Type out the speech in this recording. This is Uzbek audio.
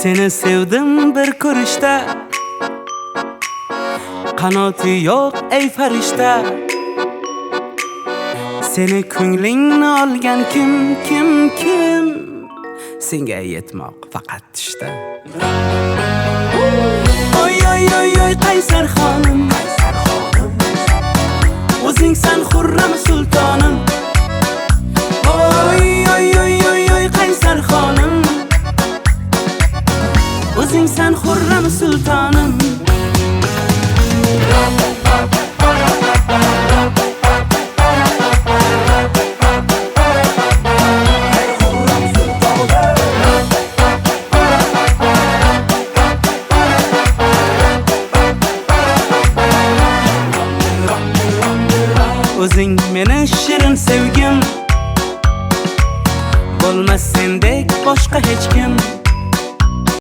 Seni sevdim bir ko'rishda, qanoti yo'q ey farishta. Seni ko'nglingni olgan kim? Senga yetmoq faqat tushda. Oy oy oy oy qaysar xonim, o'zingsan Xurram sultonim. Oy oy oy oy oy qaysar xonim, o'zingsan Xurram sultonim. O'zing meni shirin sevgim, bo'lmas sendek boshqa hech kim.